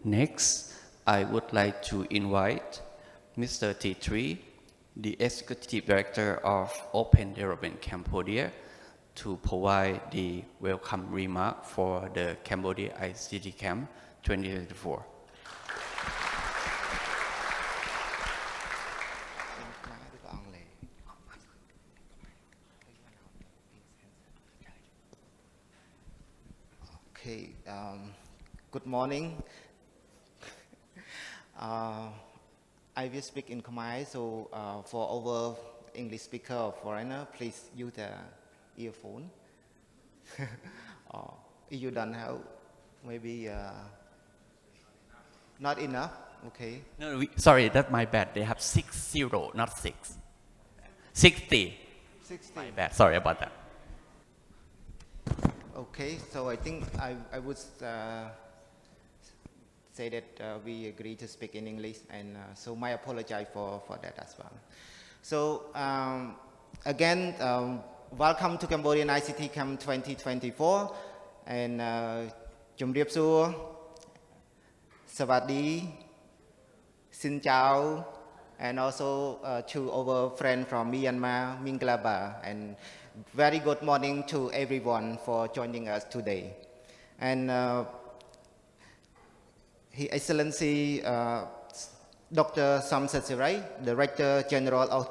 Next, I would like to invite Mr. T3, the Executive Director of opendevcam Cambodia, to provide the welcome remark for the Cambodia ICT Camp 2024. Okay, good morning. I will speak in Khmer, so for our English speaker or foreigner, please use the earphone. If you don't have, maybe not enough, okay. No, sorry, that's my bad. They have 60, not 6. 60. 60. My bad, sorry about that. Okay, so I think I would say that we agree to speak in English, and so my apologize for that as well. So again, welcome to Cambodian ICT Camp 2024, and Chumriep Su, Savadi, Xin Chào, and also to our friend from Myanmar, Minglaba, and very good morning to everyone for joining us today. And His Excellency Dr. Sethserey, Director General of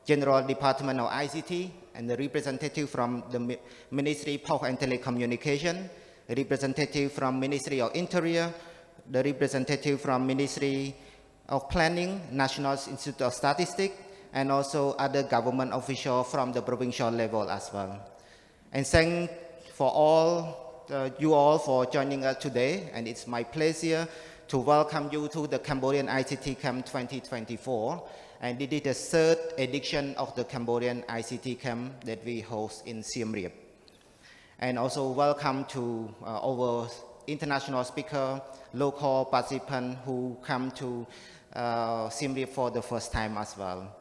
General Department of ICT, and the representative from the Ministry of Post and Telecommunications, representative from Ministry of Interior, the representative from Ministry of Planning, National Institute of Statistics, and also other government officials from the provincial level as well. And thank for all you all for joining us today, and it's my pleasure to welcome you to the Cambodian ICT Camp 2024, and this is the third edition of the Cambodian ICT Camp that we host in Siem Reap. And also welcome to our international speaker, local participants who come to Siem Reap for the first time as well.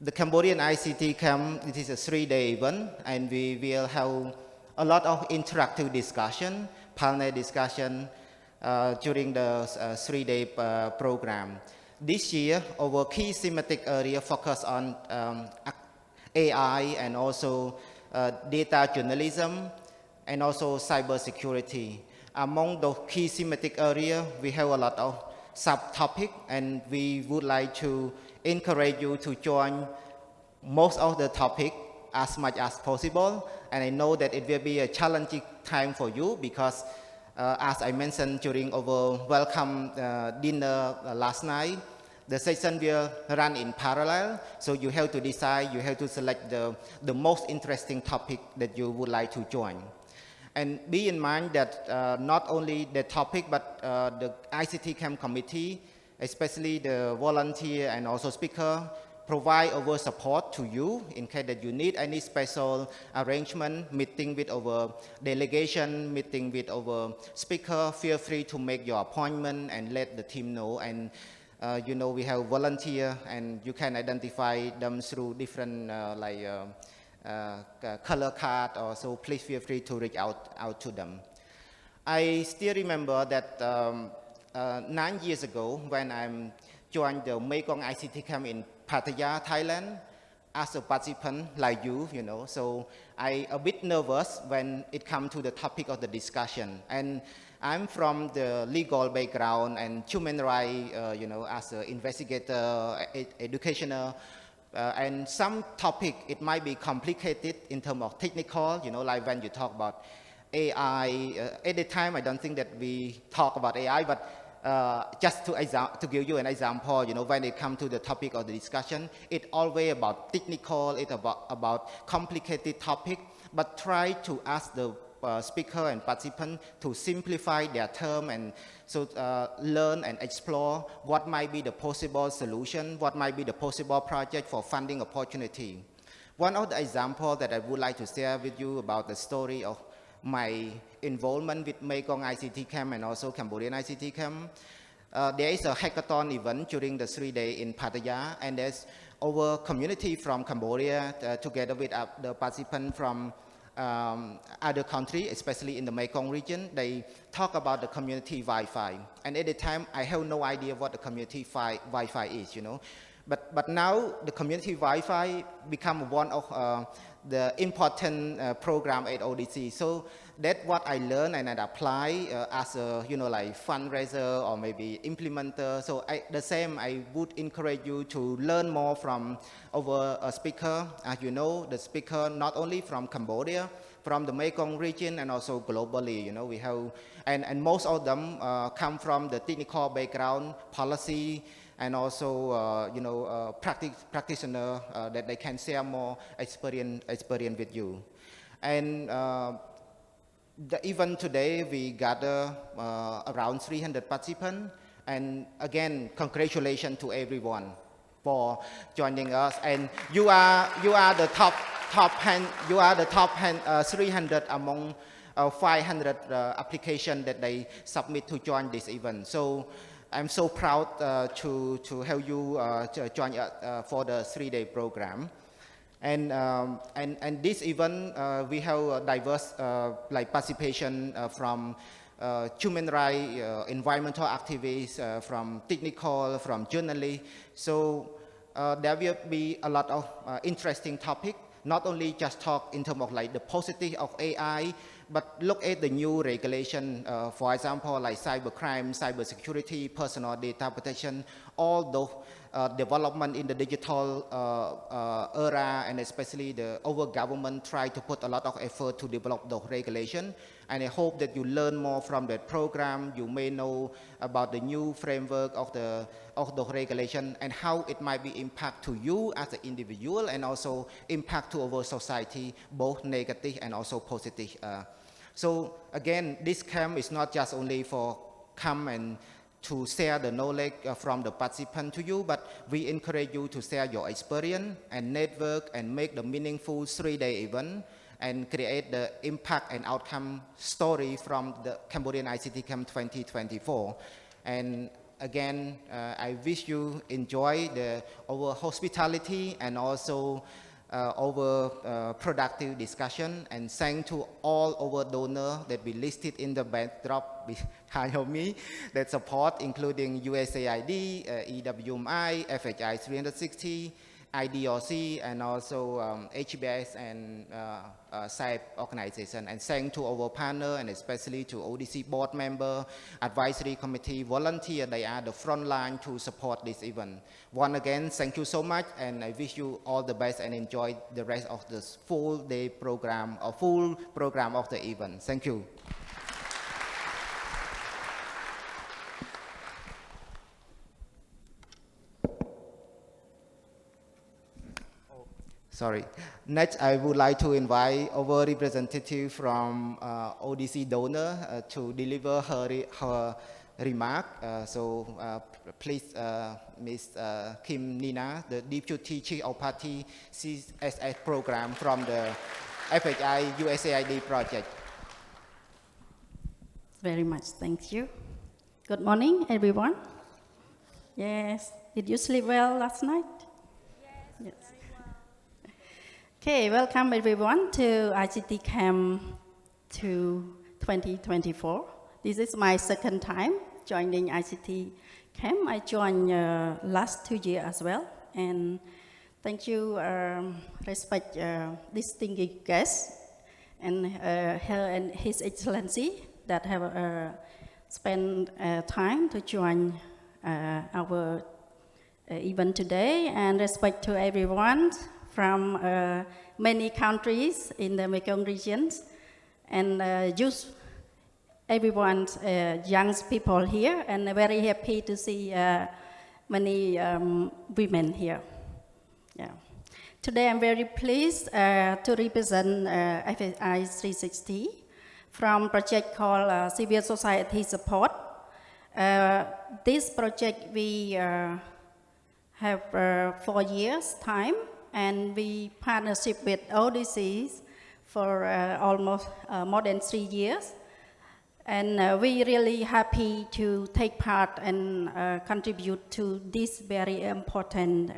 The Cambodian ICT Camp, it is a 3-day event, and we will have a lot of interactive discussion, panel discussion during the 3-day program. This year, our key thematic area focus on AI and also data journalism and also cybersecurity. Among the key thematic area, we have a lot of subtopics, and we would like to encourage you to join most of the topic as much as possible. And I know that it will be a challenging time for you because as I mentioned during our welcome dinner last night, the session will run in parallel. So you have to decide, you have to select the most interesting topic that you would like to join. And be in mind that not only the topic, but the ICT Camp committee, especially the volunteer and also speaker, provide our support to you in case that you need any special arrangement, meeting with our delegation, meeting with our speaker. Feel free to make your appointment and let the team know. And you know, we have volunteer, and you can identify them through different color card, or so please feel free to reach out to them. I still remember that 9 years ago when I joined the Mekong ICT Camp in Pattaya, Thailand, as a participant like you know, so I a bit nervous when it comes to the topic of the discussion. And I'm from the legal background and human rights, you know, as an investigator, educational, and some topic, it might be complicated in terms of technical, you know, like when you talk about AI. At the time, I don't think that we talk about AI, but just to give you an example, you know, when it comes to the topic of the discussion, it's always about technical, it's about complicated topic, but try to ask the speaker and participant to simplify their term, and so learn and explore what might be the possible solution, what might be the possible project for funding opportunity. One of the examples that I would like to share with you about the story of my involvement with Mekong ICT Camp and also Cambodian ICT Camp. There is a hackathon event during the 3 days in Pattaya, and there's our community from Cambodia together with the participants from other countries, especially in the Mekong region, they talk about the community Wi-Fi. And at the time, I have no idea what the community Wi-Fi is, you know. But now the community Wi-Fi become one of the important program at ODC. So that's what I learned and I apply as a, you know, like fundraiser or maybe implementer. So the same, I would encourage you to learn more from our speaker. As you know, the speaker not only from Cambodia, from the Mekong region and also globally, you know, we have, and most of them come from the technical background, policy, and also, you know, practitioner that they can share more experience with you. And the event today, we gather around 300 participants. And again, congratulations to everyone for joining us. And you are the top 300 among 500 applications that they submit to join this event. So I'm so proud to have you join for the 3-day program. And this event, we have diverse like participation from human rights, environmental activists, from technical, from journalists. So there will be a lot of interesting topics, not only just talk in terms of like the positive of AI, but look at the new regulation, for example, like cybercrime, cybersecurity, personal data protection, all those development in the digital era, and especially our government try to put a lot of effort to develop those regulations. And I hope that you learn more from that program. You may know about the new framework of the regulation and how it might be impact to you as an individual and also impact to our society, both negative and also positive. So again, this camp is not just only for come and to share the knowledge from the participant to you, but we encourage you to share your experience and network and make the meaningful 3-day event and create the impact and outcome story from the Cambodian ICT Camp 2024. And again, I wish you enjoy our hospitality and also our productive discussion, and thank to all our donors that we listed in the backdrop behind of me that support, including USAID, EWMI, FHI 360, IDRC, and also HBS and SAIP organization. And thank to our partner and especially to ODC board member, advisory committee, volunteer. They are the front line to support this event. Once again, thank you so much, and I wish you all the best and enjoy the rest of this full program of the event. Thank you. Sorry. Next, I would like to invite our representative from ODC donor to deliver her remark. Please, Ms. Kim Nina, the Deputy Chief of Party CSS program from the FHI USAID project. Very much, thank you. Good morning, everyone. Yes, did you sleep well last night? Yes. Okay, welcome everyone to ICT Camp 2024. This is my second time joining ICT Camp. I joined last 2 years as well. And thank you, respect distinguished guests and her and His Excellency that have spent time to join our event today. And respect to everyone from many countries in the Mekong regions, and everyone, young people here, and very happy to see many women here. Yeah. Today I'm very pleased to represent FSI 360 from project called Civil Society Support. This project we have 4 years time, and we partnership with ODCs for almost more than 3 years. And we really happy to take part and contribute to this very important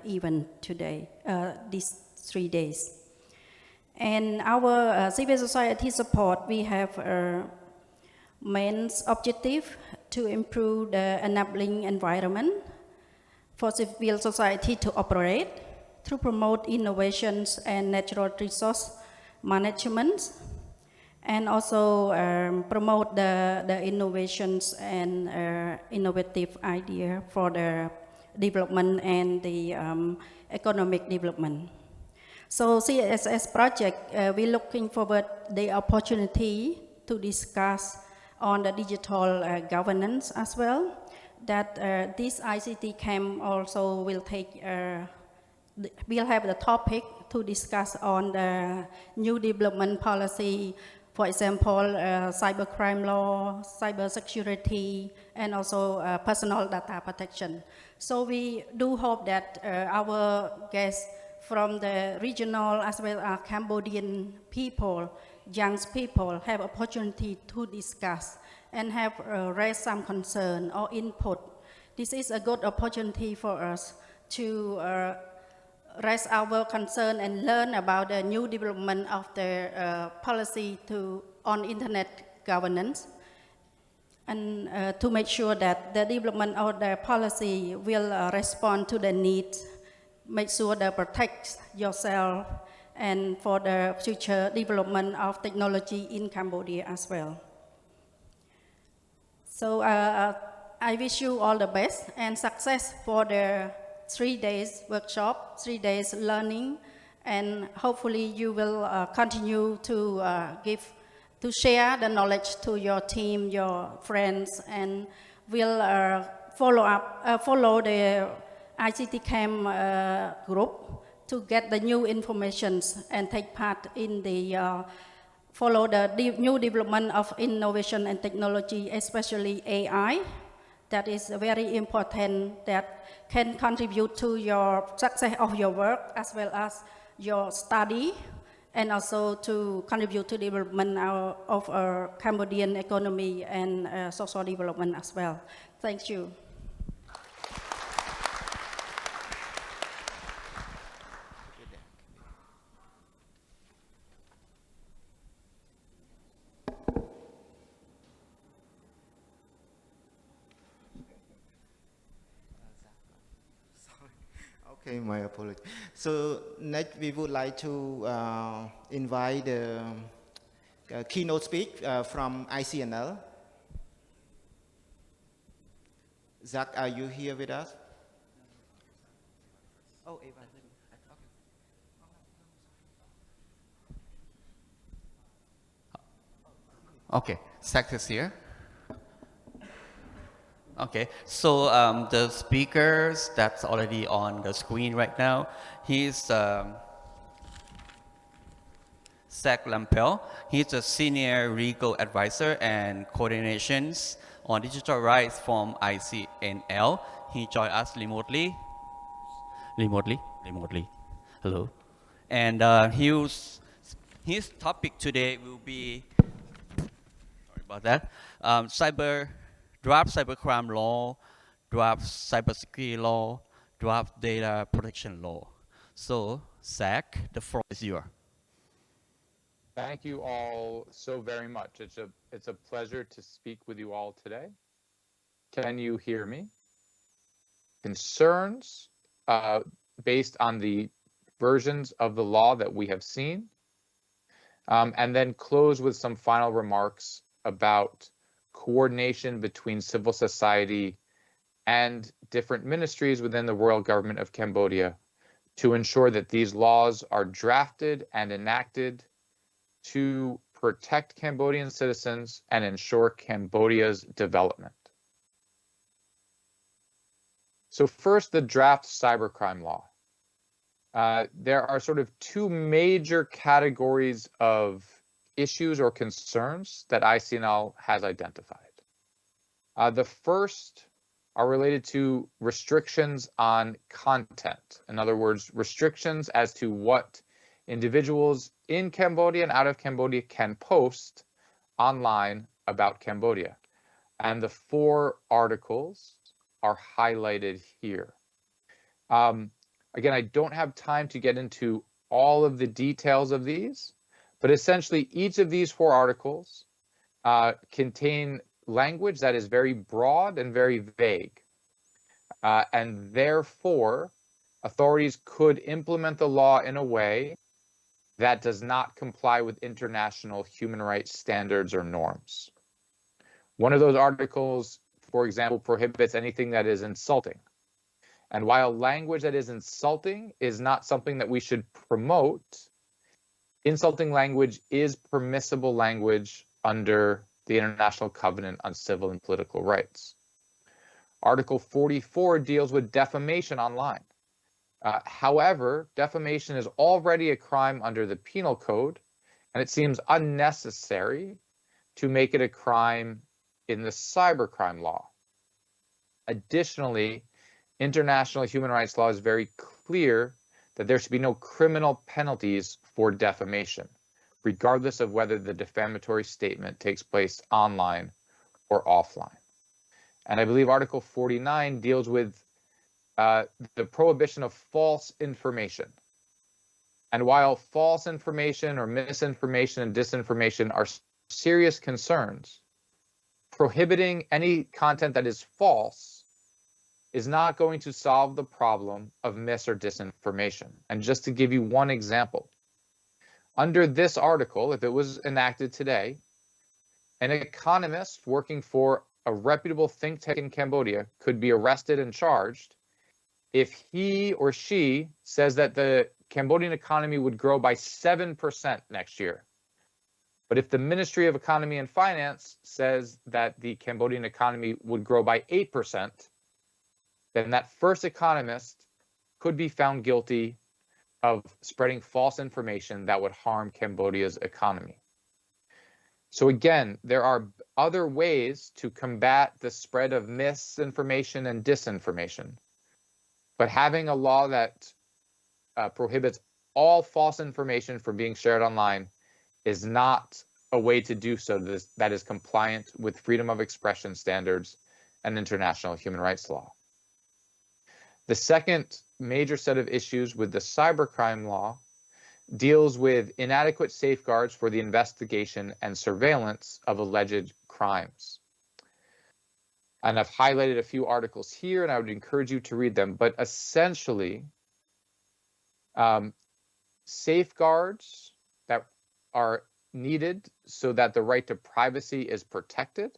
event today, these 3 days. And our civil society support, we have main objective to improve the enabling environment for civil society to operate, to promote innovations and natural resource management, and also promote the innovations and innovative idea for the development and the economic development. So CSS project, we're looking forward the opportunity to discuss on the digital governance as well, that this ICT camp also will take, we'll have the topic to discuss on the new development policy, for example, cybercrime law, cyber security, and also personal data protection. So we do hope that our guests from the regional as well as Cambodian people, young people, have opportunity to discuss and have raised some concern or input. This is a good opportunity for us to raise our concern and learn about the new development of the policy on internet governance, and to make sure that the development of the policy will respond to the needs, make sure that protect yourself and for the future development of technology in Cambodia as well. So I wish you all the best and success for the 3 days workshop, 3 days learning, and hopefully you will continue to share the knowledge to your team, your friends, and will follow the ICT camp group to get the new informations and take part in the follow the new development of innovation and technology, especially AI. That is very important, that can contribute to your success of your work as well as your study, and also to contribute to the development of our Cambodian economy and social development as well. Thank you. Okay, my apologies. So next we would like to invite the keynote speaker from ICNL. Zach, are you here with us? Oh, Eva. Okay, Zach is here. Okay, so the speakers that's already on the screen right now, he's Zach Lampel. He's a senior legal advisor and coordinations on digital rights from ICNL. He joined us remotely. Hello. And his topic today will be, sorry about that, draft cybercrime law, draft cybersecurity law, draft data protection law. So, Zach, the floor is yours. Thank you all so very much. It's a pleasure to speak with you all today. Can you hear me? Concerns based on the versions of the law that we have seen, and then close with some final remarks about coordination between civil society and different ministries within the royal government of Cambodia to ensure that these laws are drafted and enacted to protect Cambodian citizens and ensure Cambodia's development. So first, the draft cybercrime law. There are sort of two major categories of issues or concerns that ICNL has identified. The first are related to restrictions on content. In other words, restrictions as to what individuals in Cambodia and out of Cambodia can post online about Cambodia. And the 4 articles are highlighted here. Again, I don't have time to get into all of the details of these, but essentially each of these 4 articles contain language that is very broad and very vague. And therefore, authorities could implement the law in a way that does not comply with international human rights standards or norms. One of those articles, for example, prohibits anything that is insulting. And while language that is insulting is not something that we should promote, insulting language is permissible language under the International Covenant on Civil and Political Rights. Article 44 deals with defamation online. However, defamation is already a crime under the Penal Code, and it seems unnecessary to make it a crime in the cybercrime law. Additionally, international human rights law is very clear that there should be no criminal penalties for defamation, regardless of whether the defamatory statement takes place online or offline. And I believe Article 49 deals with the prohibition of false information. And while false information or misinformation and disinformation are serious concerns, prohibiting any content that is false is not going to solve the problem of mis or disinformation. And just to give you one example, under this article, if it was enacted today, an economist working for a reputable think tank in Cambodia could be arrested and charged if he or she says that the Cambodian economy would grow by 7% next year. But if the Ministry of Economy and Finance says that the Cambodian economy would grow by 8%, then that first economist could be found guilty of spreading false information that would harm Cambodia's economy. So again, there are other ways to combat the spread of misinformation and disinformation. But having a law that prohibits all false information from being shared online is not a way to do so that is compliant with freedom of expression standards and international human rights law. The second major set of issues with the cybercrime law deals with inadequate safeguards for the investigation and surveillance of alleged crimes. And I've highlighted a few articles here, and I would encourage you to read them. But essentially, safeguards that are needed so that the right to privacy is protected.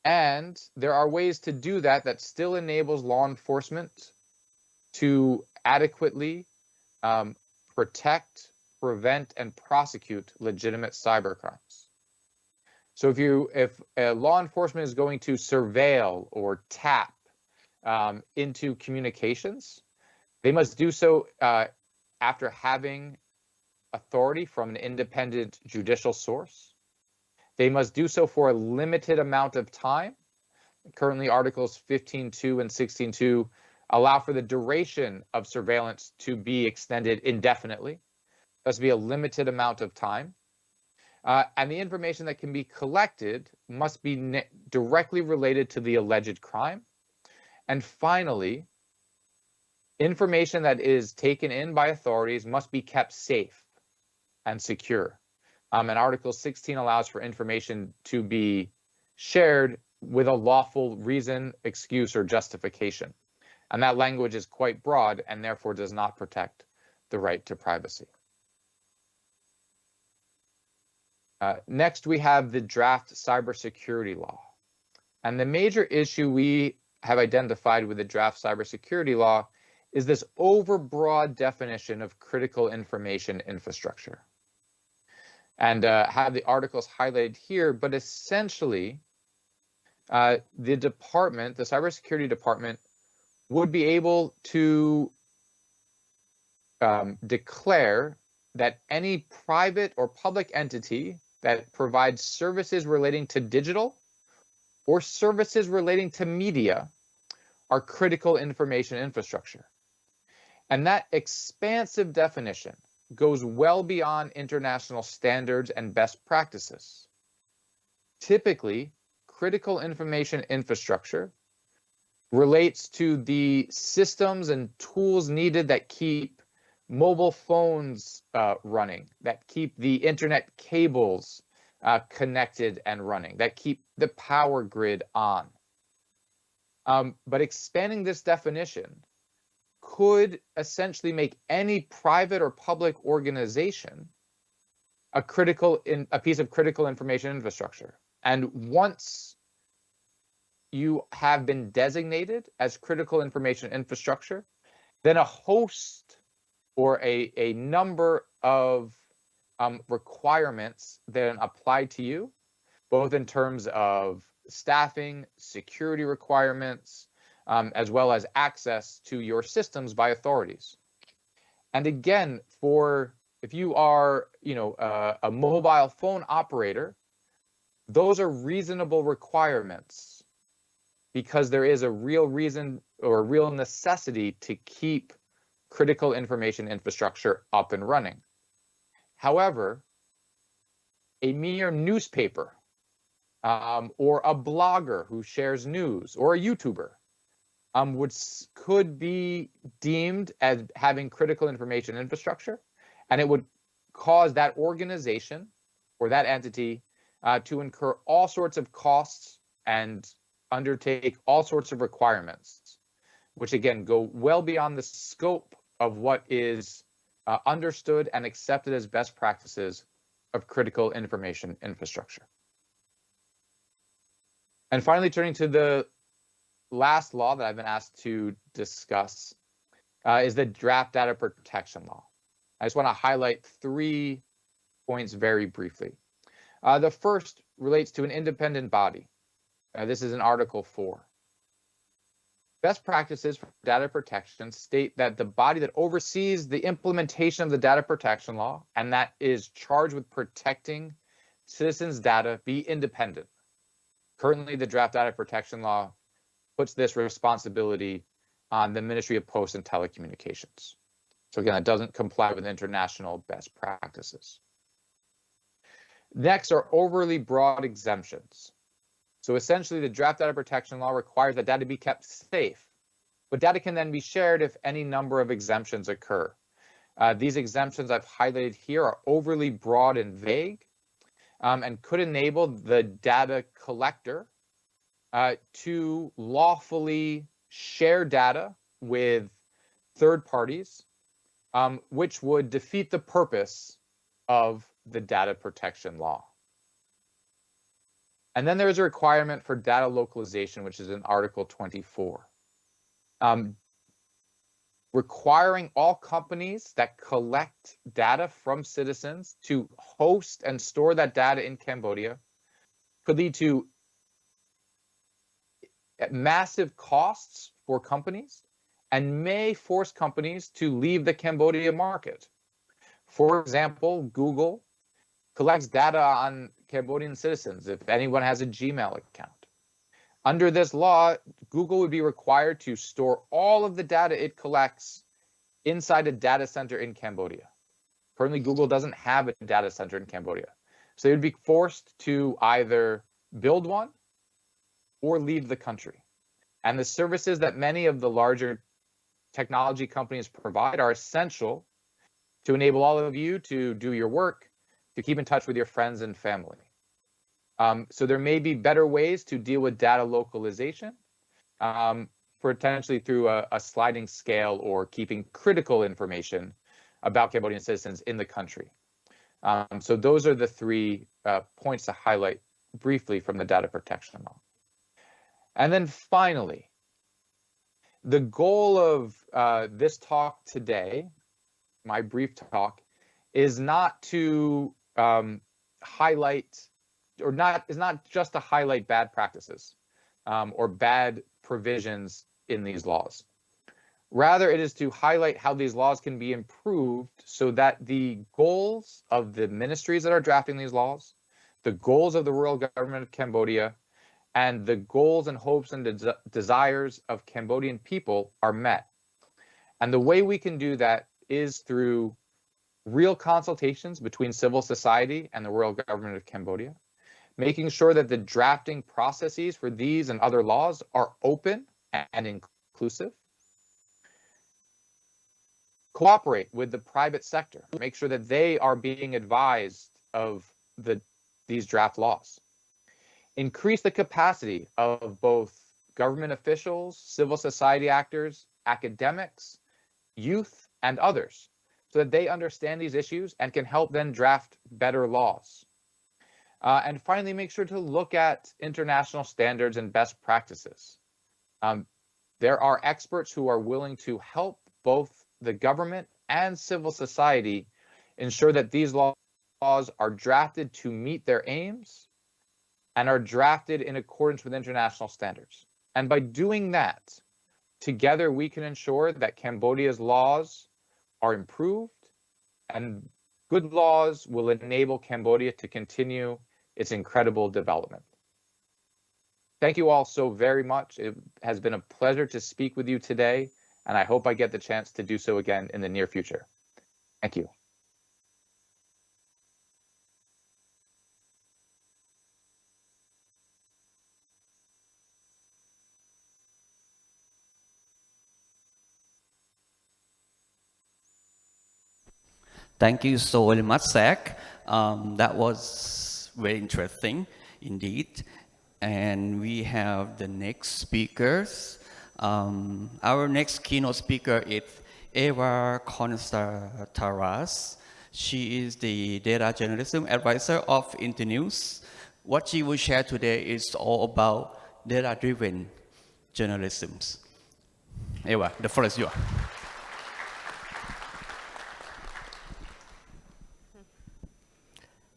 And there are ways to do that that still enables law enforcement to adequately protect, prevent, and prosecute legitimate cybercrimes. So if law enforcement is going to surveil or tap into communications, they must do so after having authority from an independent judicial source. They must do so for a limited amount of time. Currently, Articles 15.2 and 16.2 allow for the duration of surveillance to be extended indefinitely. There must be a limited amount of time. And the information that can be collected must be directly related to the alleged crime. And finally, information that is taken in by authorities must be kept safe and secure. And Article 16 allows for information to be shared with a lawful reason, excuse, or justification. And that language is quite broad and therefore does not protect the right to privacy. Next, we have the draft cybersecurity law. And the major issue we have identified with the draft cybersecurity law is this overbroad definition of critical information infrastructure. And have the articles highlighted here, but essentially, the department, the cybersecurity department, would be able to declare that any private or public entity that provides services relating to digital or services relating to media are critical information infrastructure. And that expansive definition goes well beyond international standards and best practices. Typically, critical information infrastructure relates to the systems and tools needed that keep mobile phones running, that keep the internet cables connected and running, that keep the power grid on. But expanding this definition could essentially make any private or public organization a piece of critical information infrastructure. And once you have been designated as critical information infrastructure, then a host or a number of requirements then apply to you, both in terms of staffing, security requirements, as well as access to your systems by authorities. And again, if you are, a mobile phone operator, those are reasonable requirements because there is a real reason or a real necessity to keep critical information infrastructure up and running. However, a mere newspaper or a blogger who shares news or a YouTuber could be deemed as having critical information infrastructure, and it would cause that organization or that entity to incur all sorts of costs and undertake all sorts of requirements, which again go well beyond the scope of what is understood and accepted as best practices of critical information infrastructure. And finally, turning to the last law that I've been asked to discuss is the Draft Data Protection Law. I just want to highlight 3 points very briefly. The first relates to an independent body. This is in Article 4. Best practices for data protection state that the body that oversees the implementation of the data protection law and that is charged with protecting citizens' data be independent. Currently, the Draft Data Protection Law puts this responsibility on the Ministry of Posts and Telecommunications. So again, it doesn't comply with international best practices. Next are overly broad exemptions. So essentially, the Draft Data Protection Law requires that data be kept safe, but data can then be shared if any number of exemptions occur. These exemptions I've highlighted here are overly broad and vague and could enable the data collector to lawfully share data with third parties, which would defeat the purpose of the data protection law. And then there is a requirement for data localization, which is in Article 24. Requiring all companies that collect data from citizens to host and store that data in Cambodia could lead to massive costs for companies and may force companies to leave the Cambodia market. For example, Google collects data on Cambodian citizens if anyone has a Gmail account. Under this law, Google would be required to store all of the data it collects inside a data center in Cambodia. Currently, Google doesn't have a data center in Cambodia. So they would be forced to either build one or leave the country. And the services that many of the larger technology companies provide are essential to enable all of you to do your work, to keep in touch with your friends and family. So there may be better ways to deal with data localization, potentially through a sliding scale or keeping critical information about Cambodian citizens in the country. So those are the 3 points to highlight briefly from the data protection law. And then finally, the goal of this talk today, my brief talk, is not to highlight, or is not just to highlight bad practices or bad provisions in these laws. Rather, it is to highlight how these laws can be improved so that the goals of the ministries that are drafting these laws, the goals of the royal government of Cambodia, and the goals and hopes and desires of Cambodian people are met. And the way we can do that is through real consultations between civil society and the royal government of Cambodia, making sure that the drafting processes for these and other laws are open and inclusive, cooperate with the private sector, make sure that they are being advised of these draft laws. Increase the capacity of both government officials, civil society actors, academics, youth, and others, so that they understand these issues and can help them draft better laws. And finally, make sure to look at international standards and best practices. There are experts who are willing to help both the government and civil society ensure that these laws are drafted to meet their aims and are drafted in accordance with international standards. And by doing that, together we can ensure that Cambodia's laws are improved, and good laws will enable Cambodia to continue its incredible development. Thank you all so very much. It has been a pleasure to speak with you today, and I hope I get the chance to do so again in the near future. Thank you. Thank you so very much, Zach. That was very interesting indeed. And we have the next speakers. Our next keynote speaker is Eva Constantaras. She is the data journalism advisor of Internews. What she will share today is all about data-driven journalism. Eva, the floor is yours.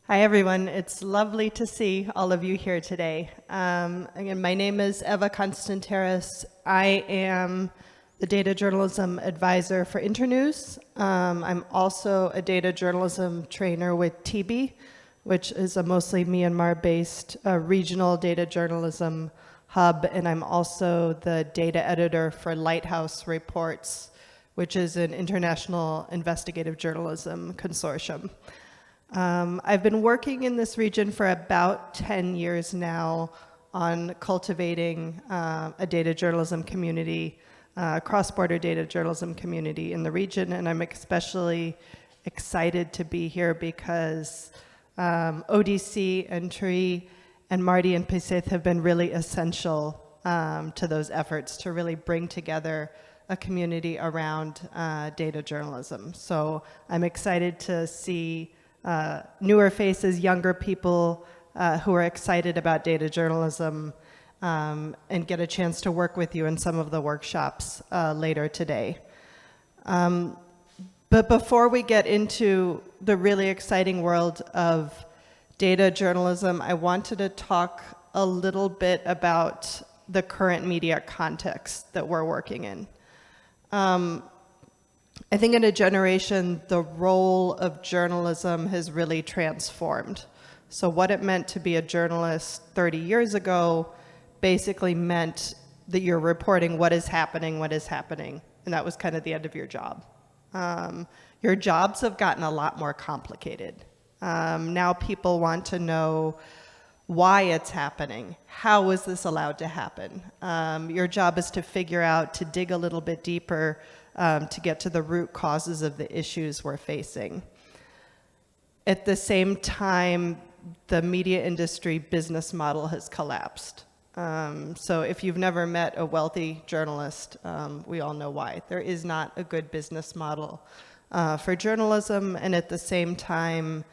Hi, everyone. It's lovely to see all of you here today. Again, my name is Eva Constantaras. I am the data journalism advisor for Internews. I'm also a data journalism trainer with TB, which is a mostly Myanmar-based regional data journalism hub, and I'm also the data editor for Lighthouse Reports, which is an international investigative journalism consortium. I've been working in this region for about 10 years now on cultivating a data journalism community, cross-border data journalism community in the region, and I'm especially excited to be here because ODC and Tree and Marty and Peseth have been really essential to those efforts to really bring together a community around data journalism. So I'm excited to see newer faces, younger people who are excited about data journalism and get a chance to work with you in some of the workshops later today. But before we get into the really exciting world of data journalism, I wanted to talk a little bit about the current media context that we're working in. I think in a generation, the role of journalism has really transformed. So what it meant to be a journalist 30 years ago basically meant that you're reporting what is happening, and that was kind of the end of your job. Your jobs have gotten a lot more complicated. Now people want to know why it's happening. How is this allowed to happen? Your job is to figure out, to dig a little bit deeper, to get to the root causes of the issues we're facing. At the same time, the media industry business model has collapsed. So if you've never met a wealthy journalist, we all know why. There is not a good business model for journalism, and at the same time,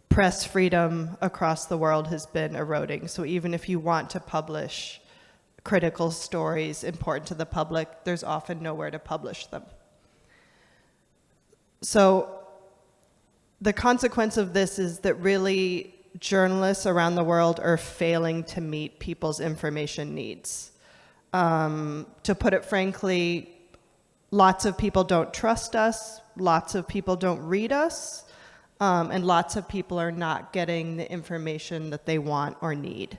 press freedom across the world has been eroding. So even if you want to publish critical stories important to the public, there's often nowhere to publish them. So the consequence of this is that really journalists around the world are failing to meet people's information needs. To put it frankly, lots of people don't trust us, lots of people don't read us, and lots of people are not getting the information that they want or need.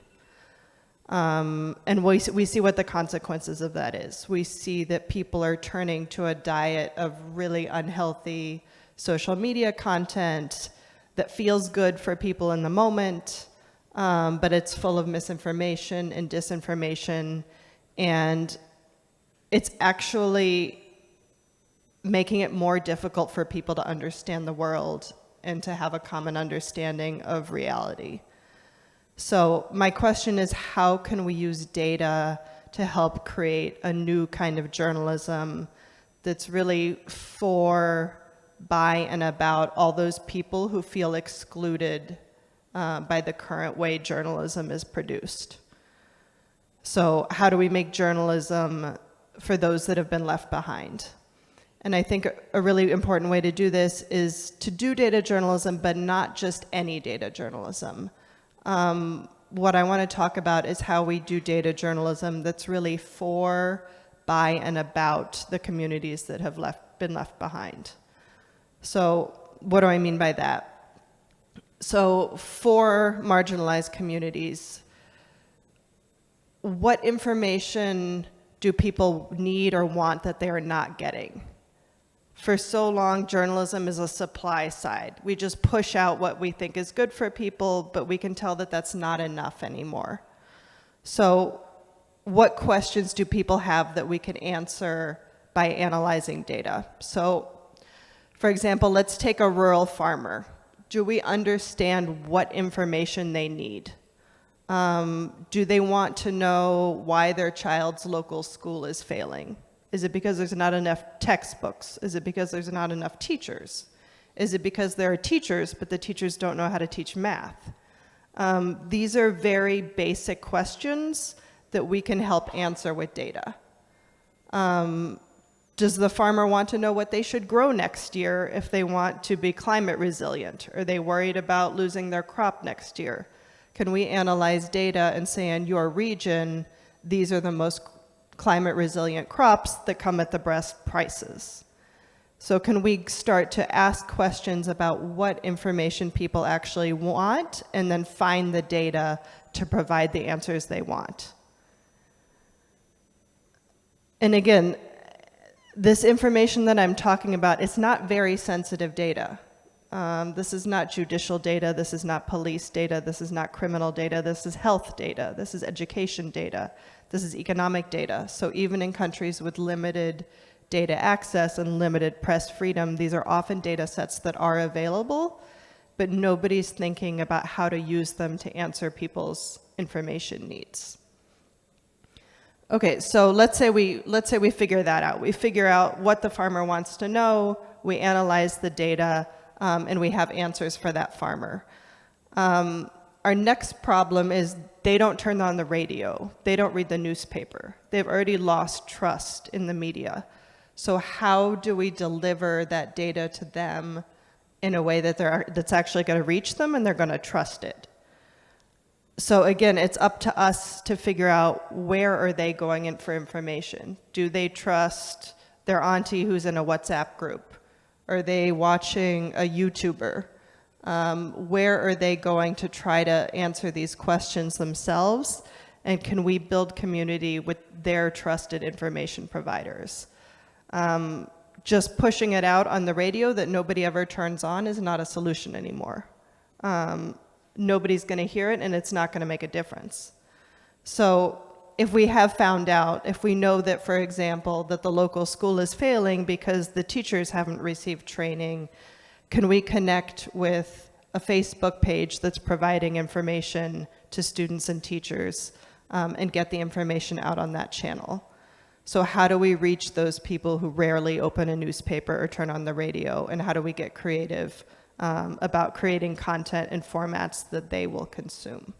And we see what the consequences of that is. We see that people are turning to a diet of really unhealthy social media content that feels good for people in the moment, but it's full of misinformation and disinformation, and it's actually making it more difficult for people to understand the world and to have a common understanding of reality. So my question is, how can we use data to help create a new kind of journalism that's really for, by, and about all those people who feel excluded by the current way journalism is produced? So how do we make journalism for those that have been left behind? And I think a really important way to do this is to do data journalism, but not just any data journalism. What I want to talk about is how we do data journalism that's really for, by, and about the communities that have been left behind. So what do I mean by that? So for marginalized communities, what information do people need or want that they are not getting? For so long, journalism is a supply side. We just push out what we think is good for people, but we can tell that that's not enough anymore. So what questions do people have that we can answer by analyzing data? So for example, let's take a rural farmer. Do we understand what information they need? Do they want to know why their child's local school is failing? Is it because there's not enough textbooks? Is it because there's not enough teachers? Is it because there are teachers, but the teachers don't know how to teach math? These are very basic questions that we can help answer with data. Does the farmer want to know what they should grow next year if they want to be climate resilient? Are they worried about losing their crop next year? Can we analyze data and say in your region, these are the most climate resilient crops that come at the best prices? So can we start to ask questions about what information people actually want and then find the data to provide the answers they want? And again, this information that I'm talking about, it's not very sensitive data. This is not judicial data, this is not police data, this is not criminal data, this is health data, this is education data, this is economic data. So even in countries with limited data access and limited press freedom, these are often data sets that are available, but nobody's thinking about how to use them to answer people's information needs. Okay, so let's say we figure that out. We figure out what the farmer wants to know, we analyze the data, and we have answers for that farmer. Our next problem is they don't turn on the radio, they don't read the newspaper. They've already lost trust in the media. So how do we deliver that data to them in a way that that's actually going to reach them and they're going to trust it? So again, it's up to us to figure out where are they going in for information. Do they trust their auntie who's in a WhatsApp group? Are they watching a YouTuber? Where are they going to try to answer these questions themselves? And can we build community with their trusted information providers? Just pushing it out on the radio that nobody ever turns on is not a solution anymore. Nobody's going to hear it and it's not going to make a difference. So if we have found out, if we know that, for example, that the local school is failing because the teachers haven't received training, can we connect with a Facebook page that's providing information to students and teachers and get the information out on that channel? So how do we reach those people who rarely open a newspaper or turn on the radio, and how do we get creative about creating content and formats that they will consume?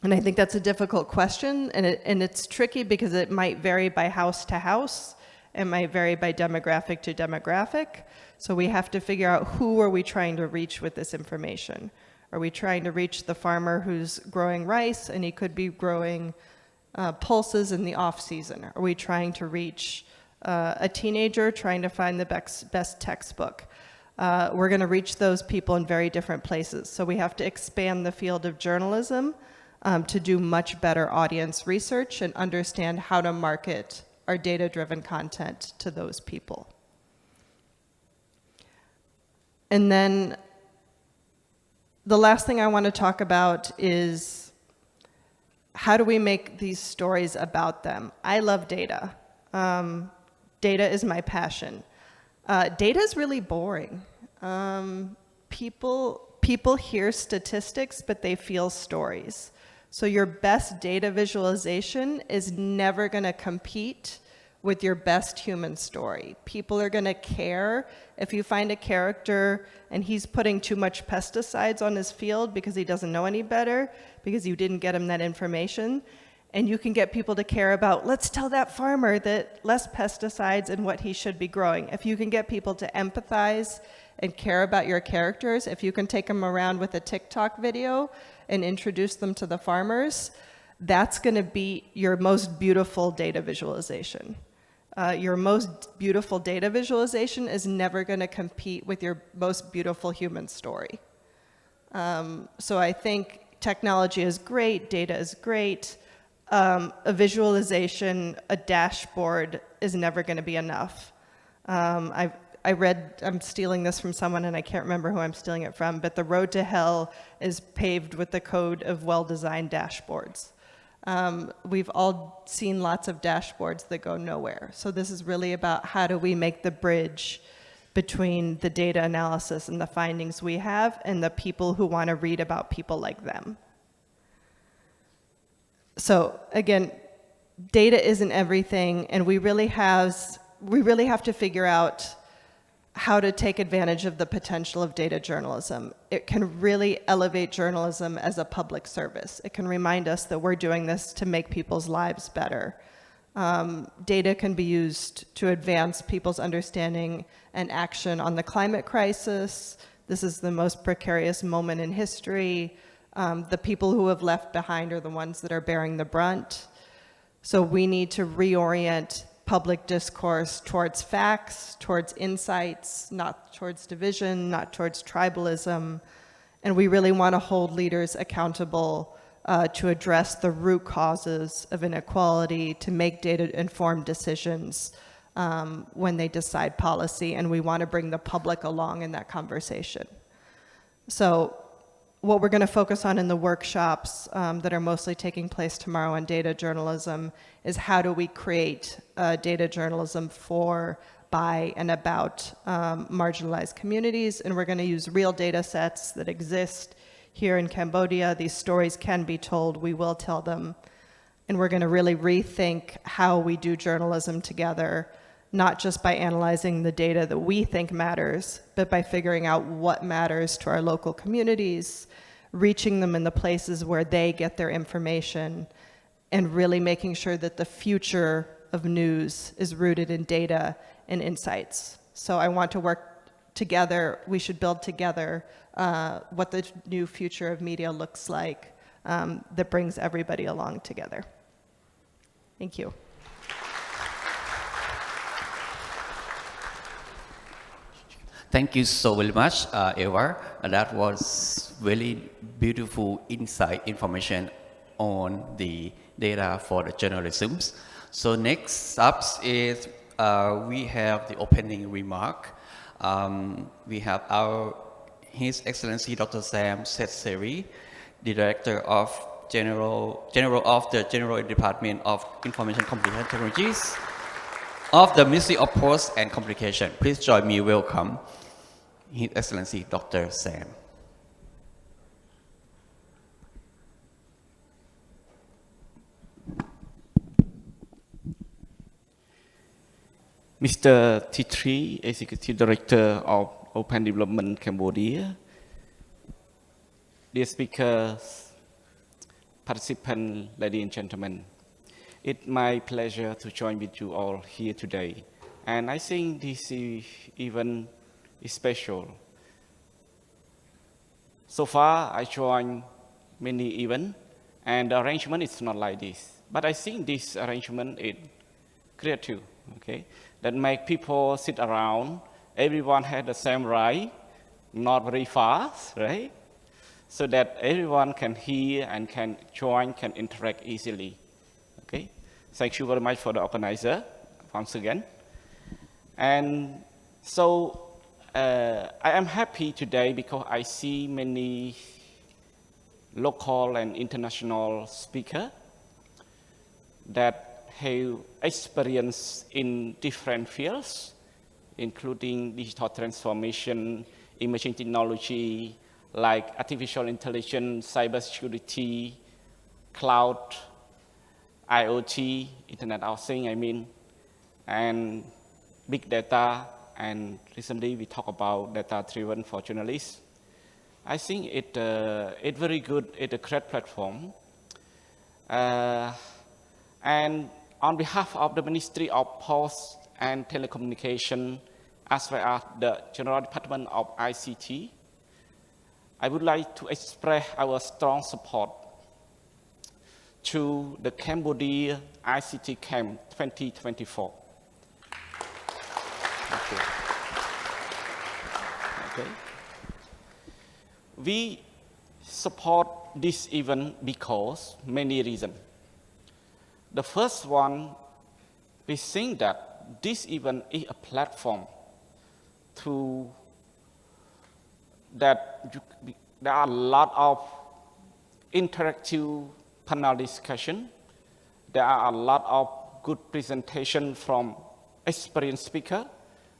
And I think that's a difficult question, and it's tricky because it might vary by house to house, it might vary by demographic to demographic. So we have to figure out who are we trying to reach with this information. Are we trying to reach the farmer who's growing rice and he could be growing pulses in the off season? Are we trying to reach a teenager trying to find the best textbook? We're going to reach those people in very different places. So we have to expand the field of journalism to do much better audience research and understand how to market our data-driven content to those people. And then the last thing I want to talk about is how do we make these stories about them? I love data. data is my passion. Data is really boring. People hear statistics, but they feel stories. So your best data visualization is never going to compete with your best human story. People are going to care if you find a character and he's putting too much pesticides on his field because he doesn't know any better, because you didn't get him that information. And you can get people to care about, let's tell that farmer that less pesticides and what he should be growing. If you can get people to empathize and care about your characters, if you can take them around with a TikTok video and introduce them to the farmers, that's going to be your most beautiful data visualization. Your most beautiful data visualization is never going to compete with your most beautiful human story. So I think technology is great, data is great. A visualization, a dashboard is never going to be enough. I read, I'm stealing this from someone and I can't remember who I'm stealing it from, but the road to hell is paved with the code of well-designed dashboards. We've all seen lots of dashboards that go nowhere. So this is really about how do we make the bridge between the data analysis and the findings we have and the people who want to read about people like them. So again, data isn't everything, and we really have to figure out how to take advantage of the potential of data journalism. It can really elevate journalism as a public service. It can remind us that we're doing this to make people's lives better. Data can be used to advance people's understanding and action on the climate crisis. This is the most precarious moment in history. The people who have left behind are the ones that are bearing the brunt. So we need to reorient public discourse towards facts, towards insights, not towards division, not towards tribalism. And we really want to hold leaders accountable to address the root causes of inequality, to make data-informed decisions when they decide policy, and we want to bring the public along in that conversation. So what we're going to focus on in the workshops that are mostly taking place tomorrow on data journalism is how do we create data journalism for, by, and about marginalized communities. And we're going to use real data sets that exist here in Cambodia. These stories can be told. We will tell them. And we're going to really rethink how we do journalism together, not just by analyzing the data that we think matters, but by figuring out what matters to our local communities, reaching them in the places where they get their information, and really making sure that the future of news is rooted in data and insights. So I want to work together, we should build together what the new future of media looks like that brings everybody along together. Thank you. Thank you so very much, Eva. That was really beautiful insight information on the data for the journalism. So next up is we have the opening remark. We have His Excellency Dr. Sam Sethserey, the Director of General of the General Department of Information Communication Technologies of the Ministry of Posts and Communication. Please join me. Welcome His Excellency Dr. Sam. Mr. T3, Executive Director of Open Development Cambodia, dear speakers, participants, ladies and gentlemen, it's my pleasure to join with you all here today. And I think this event is special. So far, I joined many events, and the arrangement is not like this. But I think this arrangement is creative, okay? That make people sit around, everyone has the same right, not very fast, right? So that everyone can hear and can join, can interact easily, okay? Thank you very much for the organizer, once again. And so, I am happy today because I see many local and international speakers that have experience in different fields, including digital transformation, emerging technology, like artificial intelligence, cybersecurity, cloud, IoT, Internet of Things, I mean, and big data, and recently we talk about data-driven for journalists. I think it's very good, it's a great platform. And on behalf of the Ministry of Posts and Telecommunications, as well as the General Department of ICT, I would like to express our strong support to the Cambodia ICT Camp 2024. Okay. We support this event because many reasons. The first one, we think that this event is a platform to that there are a lot of interactive panel discussion. There are a lot of good presentation from experienced speakers.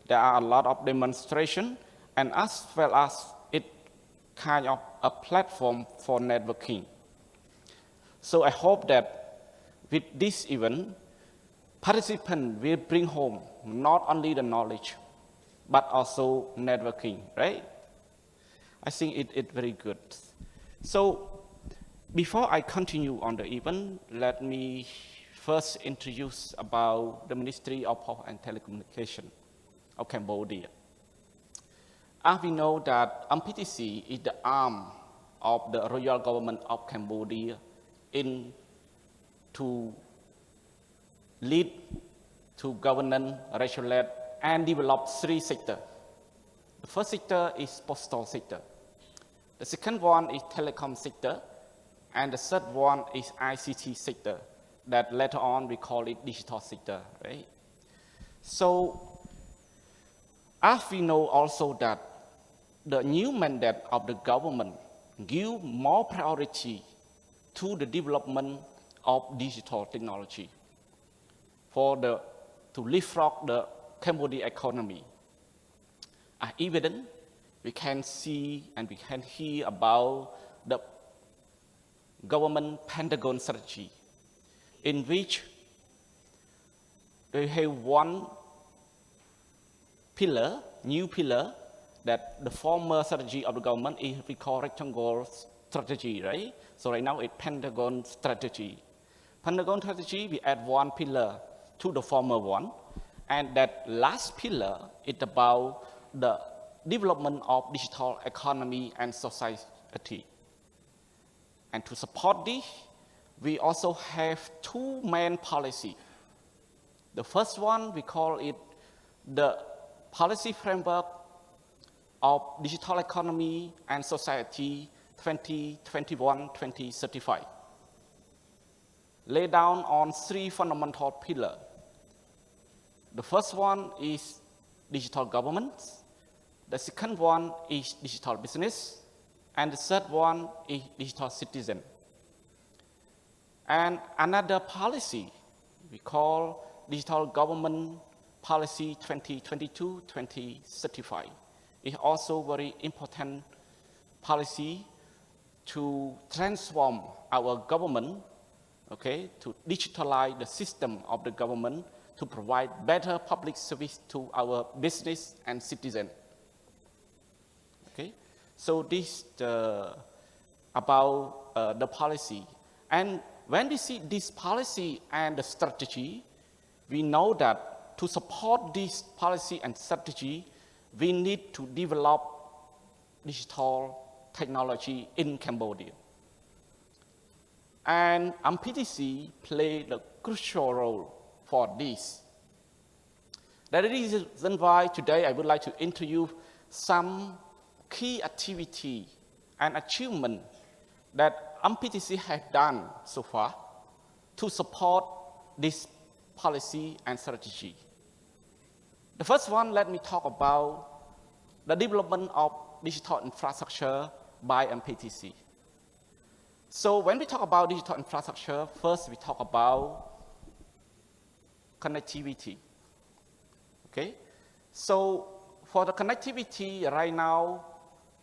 There are a lot of demonstration, and as well as it kind of a platform for networking. So I hope that with this event, participants will bring home not only the knowledge, but also networking, right? I think it's very good. So before I continue on the event, let me first introduce about the Ministry of Posts and Telecommunications of Cambodia. As we know that MPTC is the arm of the royal government of Cambodia in to lead, to govern, regulate, and develop three sectors. The first sector is postal sector. The second one is telecom sector, and the third one is ICT sector. That later on we call it digital sector, right? So, as we know also that the new mandate of the government give more priority to the development of digital technology to leapfrog the Cambodia economy. As evident, we can see and we can hear about the government Pentagon strategy, in which they have one pillar, new pillar, that the former strategy of the government is we call rectangle strategy, right? So right now it's Pentagon strategy. Pentagon strategy, we add one pillar to the former one, and that last pillar is about the development of digital economy and society. And to support this, we also have two main policies. The first one, we call it the policy framework of digital economy and society 2021-2035, laid down on three fundamental pillars. The first one is digital government, the second one is digital business, and the third one is digital citizen. And another policy we call digital government policy 2022-2035 is also very important policy to transform our government, okay, to digitalize the system of the government to provide better public service to our business and citizens. Okay, so this about the policy. And when we see this policy and the strategy, we know that to support this policy and strategy, we need to develop digital technology in Cambodia. And MPTC played a crucial role for this. That is the reason why today I would like to introduce some key activity and achievement that MPTC has done so far to support this policy and strategy. The first one, let me talk about the development of digital infrastructure by MPTC. So when we talk about digital infrastructure, first we talk about connectivity. Okay, so for the connectivity right now,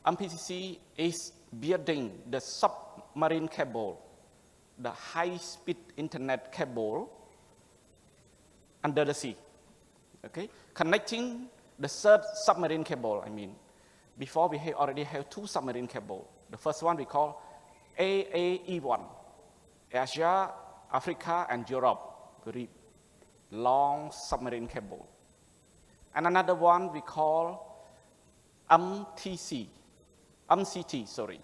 MPCC is building the submarine cable, the high-speed internet cable under the sea. Okay, connecting the third submarine cable. I mean, before we already have 2 submarine cables. The first one we call AAE1, Asia, Africa, and Europe. Very long submarine cable. And another one we call MCT, sorry.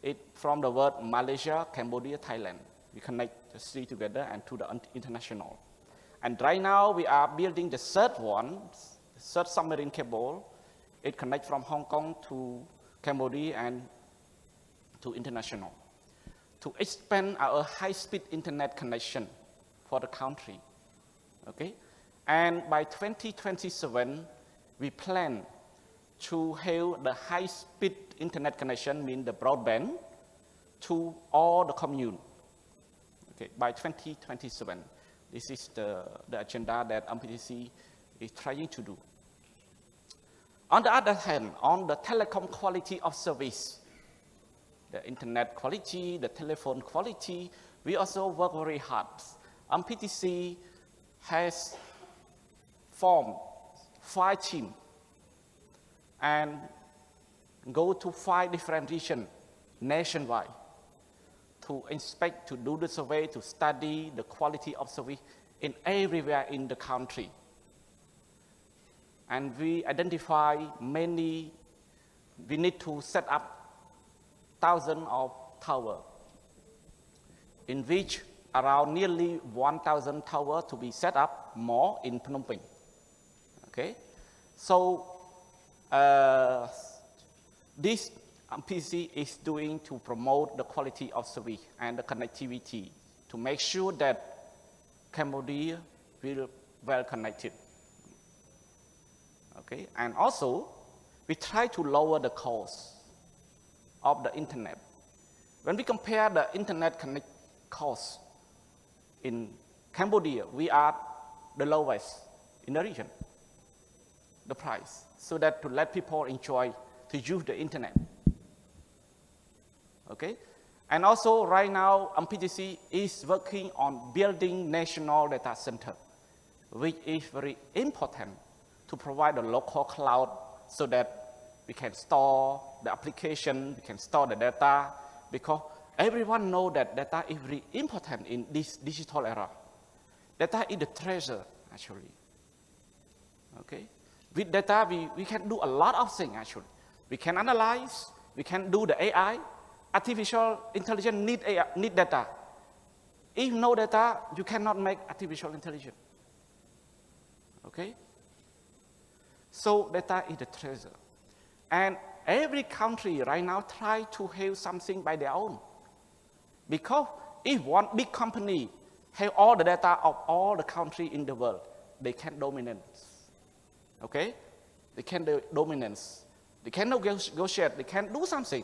It from the word Malaysia, Cambodia, Thailand. We connect the 3 together and to the international. And right now we are building the third one, the third submarine cable. It connects from Hong Kong to Cambodia and to international. To expand our high-speed internet connection for the country. Okay? And by 2027, we plan to have the high-speed internet connection, mean the broadband, to all the commune. Okay, by 2027. This is the agenda that MPTC is trying to do. On the other hand, on the telecom quality of service, the internet quality, the telephone quality, we also work very hard. MPTC has formed 5 teams and go to 5 different regions nationwide to inspect, to do the survey, to study the quality of service in everywhere in the country. And we identify many, we need to set up thousands of towers, in which around nearly 1,000 towers to be set up more in Phnom Penh. Okay, so this MPC is doing to promote the quality of service and the connectivity to make sure that Cambodia will be well connected. Okay, and also we try to lower the cost of the internet. When we compare the internet connect cost in Cambodia, we are the lowest in the region, the price, so that to let people enjoy to use the internet. Okay, and also right now MPTC is working on building national data center, which is very important to provide a local cloud so that we can store the application, we can store the data, because everyone knows that data is very important in this digital era. Data is the treasure, actually. Okay? With data, we can do a lot of things, actually. We can analyze, we can do the AI. Artificial intelligence need data. If no data, you cannot make artificial intelligence. Okay? So data is the treasure. And every country right now try to have something by their own. Because if one big company have all the data of all the countries in the world, they can dominate. Okay? They can do dominance. They can negotiate, they can do something.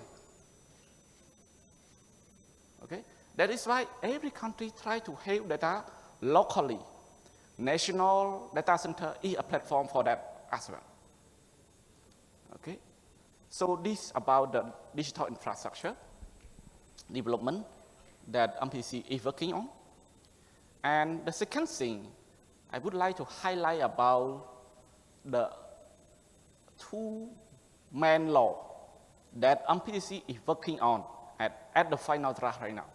Okay? That is why every country try to have data locally. National data center is a platform for that as well. Okay? So this is about the digital infrastructure development that MPC is working on. And the second thing I would like to highlight about the 2 main laws that MPC is working on at the final draft right now.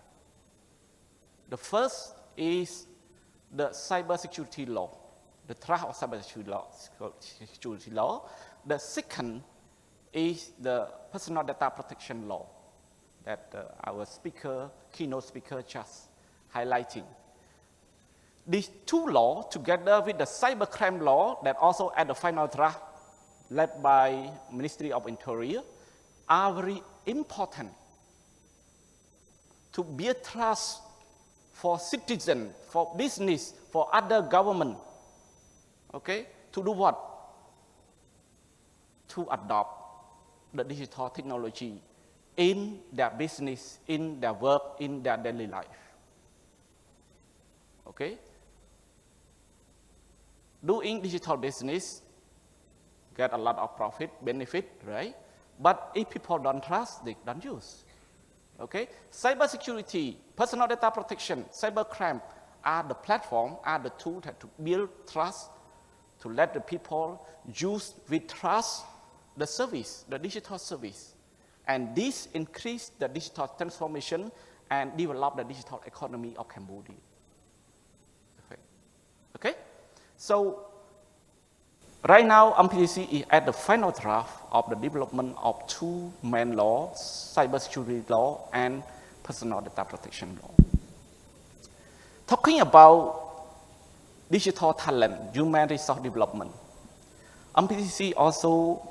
The first is the cybersecurity law, the draft of cybersecurity law. The second is the personal data protection law that our keynote speaker just highlighting. These 2 laws, together with the cybercrime law that also at the final draft led by Ministry of Interior, are very important to build trust for citizens, for business, for other government. Okay? To do what? To adopt the digital technology in their business, in their work, in their daily life. Okay? doing digital business, get a lot of profit, benefit, right? But if people don't trust, they don't use. Okay? Cybersecurity, personal data protection, cybercrime are the platform, are the tool to build trust, to let the people use with trust the service, the digital service. And this increase the digital transformation and develop the digital economy of Cambodia. Okay? So, right now, MPTC is at the final draft of the development of two main laws, cybersecurity law and personal data protection law. Talking about digital talent, human resource development, MPTC also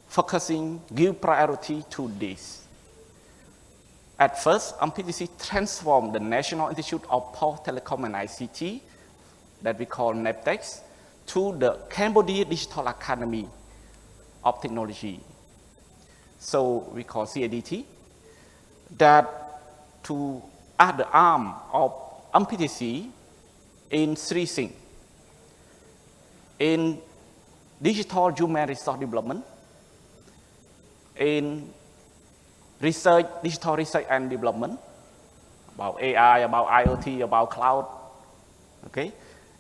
focusing, give priority to this. At first, MPTC transformed the National Institute of Post, Telecom and ICT, that we call NEPTEX, to the Cambodia Digital Academy of Technology. So we call CADT, that to add the arm of MPTC in three things. In digital human resource development, in research, digital research and development, about AI, about IoT, about cloud, okay?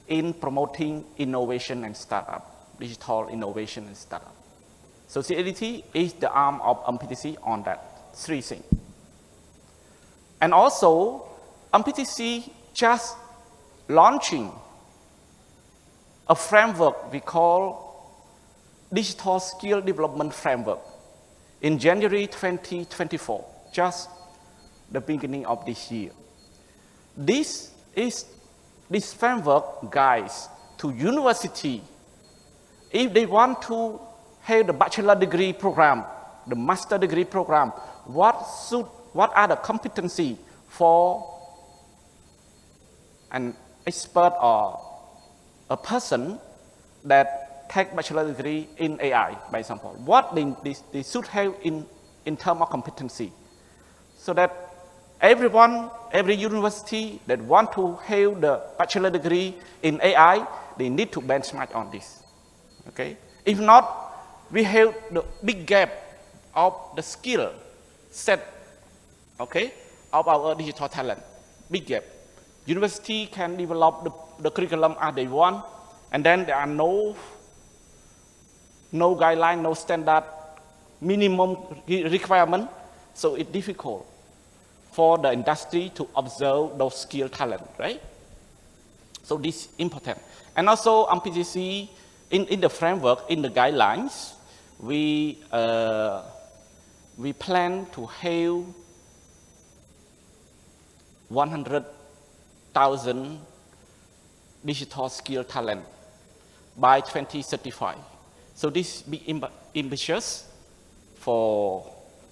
In promoting innovation and startup, digital innovation and startup. So CADT is the arm of MPTC on that three things. And also, MPTC just launching a framework we call Digital Skill Development Framework in January 2024, just the beginning of this year. This framework guides to university if they want to have the bachelor degree program, the master degree program, what are the competency for an expert or a person that take bachelor degree in AI, by example. What they should have in terms of competency, so that everyone, every university that want to have the bachelor degree in AI, they need to benchmark on this. Okay? If not, we have the big gap of the skill set, okay, of our digital talent. Big gap. University can develop the curriculum as they want, and then there are no guideline, no standard, minimum requirement, so it's difficult for the industry to observe those skilled talent, right? So this is important. And also MPTC, in the framework, in the guidelines, we plan to have 100,000 digital skill talent by 2035. So this is ambitious for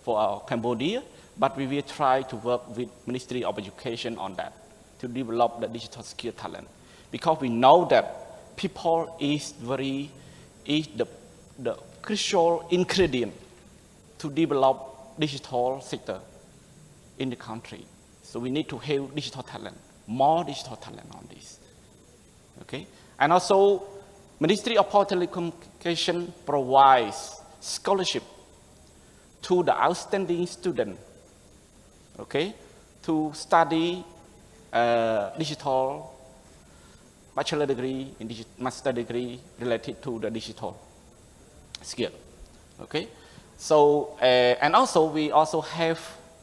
our Cambodia, but we will try to work with Ministry of Education on that to develop the digital skill talent, because we know that people is the crucial ingredient to develop digital sector in the country. So we need to have digital talent, more digital talent on this. Okay, and also Ministry of Post Telecommunications provides scholarship to the outstanding student, okay, to study digital bachelor degree and master degree related to the digital skill. Okay, so and also we also have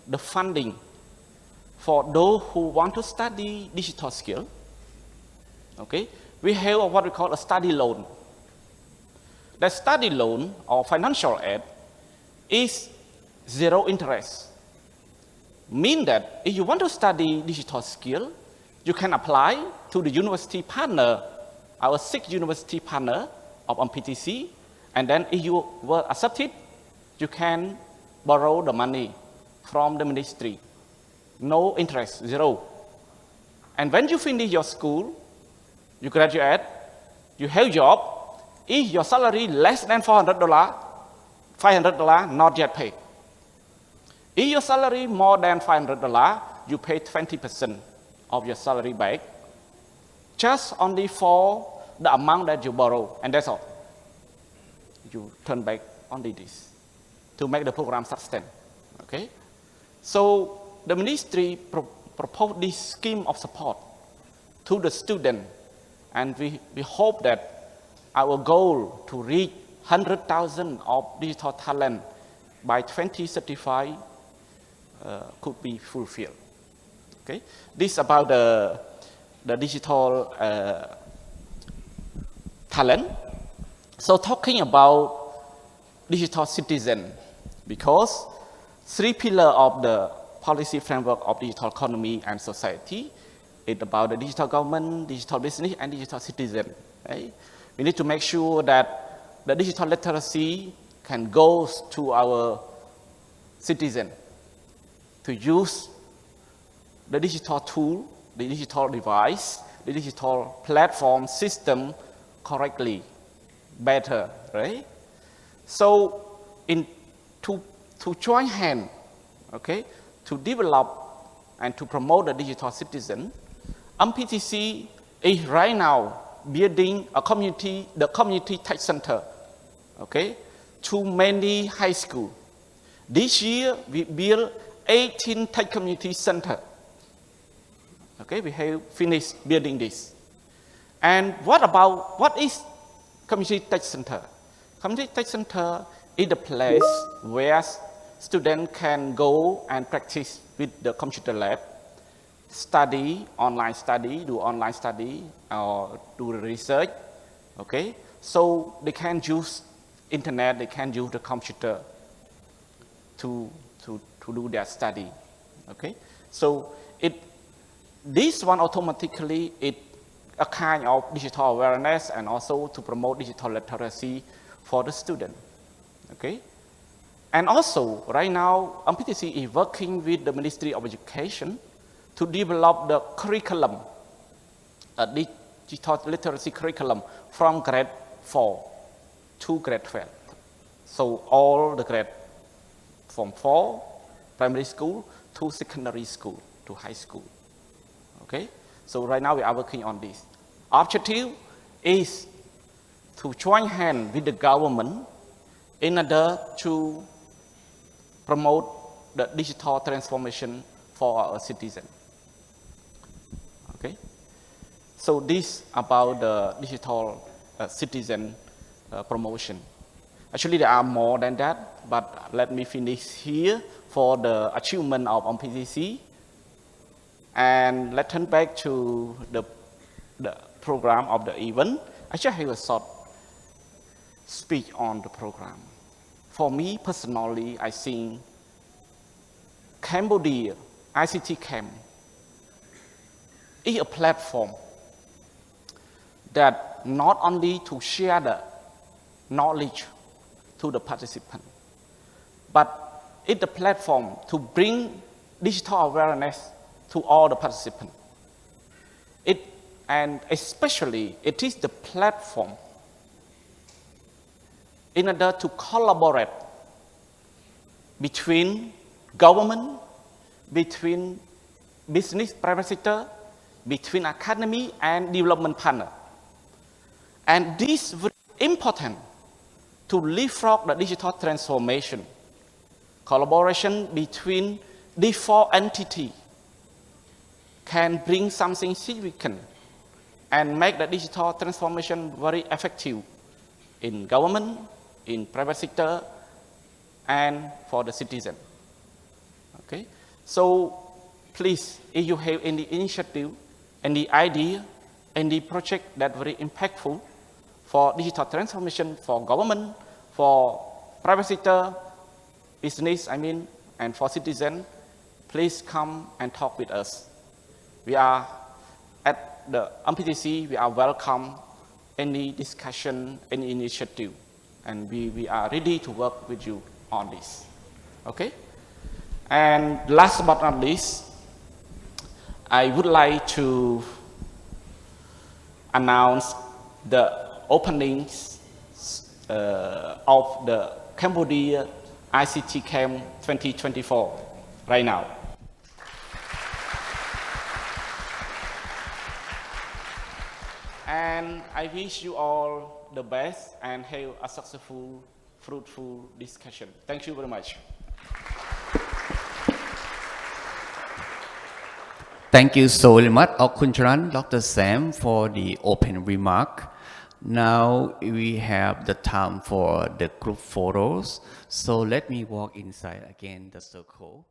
the funding for those who want to study digital skill. Okay, we have what we call a study loan. The study loan or financial aid is zero interest. Mean that if you want to study digital skill, you can apply to the university partner, our 6 university partner of MPTC, and then if you were accepted, you can borrow the money from the ministry. No interest, zero. And when you finish your school, you graduate, you have job, if your salary less than $400, $500 not yet paid. If your salary more than $500, you pay 20% of your salary back, just only for the amount that you borrow, and that's all. You turn back only this to make the program sustain. Okay? So the ministry proposed this scheme of support to the student, and we hope that our goal to reach 100,000 of digital talent by 2035 could be fulfilled. Okay? This is about the digital talent. So talking about digital citizen, because 3 pillars of the policy framework of digital economy and society is about the digital government, digital business, and digital citizen. Right? We need to make sure that the digital literacy can go to our citizen to use the digital tool, the digital device, the digital platform system correctly, better, right? So, to join hand, okay, to develop and to promote the digital citizen, MPTC is right now building a community, the community tech center, okay, to many high school. This year we build 18 tech community center. Okay, we have finished building this. And what is community tech center? Community tech center is the place where students can go and practice with the computer lab, study, do online study, or do research, okay? So they can use internet, they can use the computer to do their study, okay? So this one automatically is a kind of digital awareness and also to promote digital literacy for the student, okay? And also, right now, MPTC is working with the Ministry of Education to develop the curriculum, a digital literacy curriculum from grade 4 to grade 12. So all the grade from 4, primary school, to secondary school, to high school. Okay? So right now we are working on this. Objective is to join hands with the government in order to promote the digital transformation for our citizens. Okay? So this about the digital citizen promotion. Actually, there are more than that, but let me finish here for the achievement of MPTC. And let's turn back to the program of the event. I just have a short speech on the program. For me personally, I think Cambodia ICT Camp is a platform that not only to share the knowledge to the participant, but it's a platform to bring digital awareness to all the participants. And especially, it is the platform in order to collaborate between government, between business, private sector, between academy and development partner. And this is very important to leapfrog the digital transformation. Collaboration between these 4 entities can bring something significant and make the digital transformation very effective in government, in private sector, and for the citizen. Okay? So please, if you have any initiative, any idea, any project that very impactful for digital transformation for government, for private sector, business, and for citizen, please come and talk with us. We are at the MPTC, we are welcome any discussion, any initiative, and we are ready to work with you on this. Okay? And last but not least, I would like to announce the openings of the Cambodia ICT Camp 2024 right now. And I wish you all the best and have a successful, fruitful discussion. Thank you very much. Thank you so much, Okuncharan, Dr. Sam, for the open remark. Now we have the time for the group photos. So let me walk inside again the circle.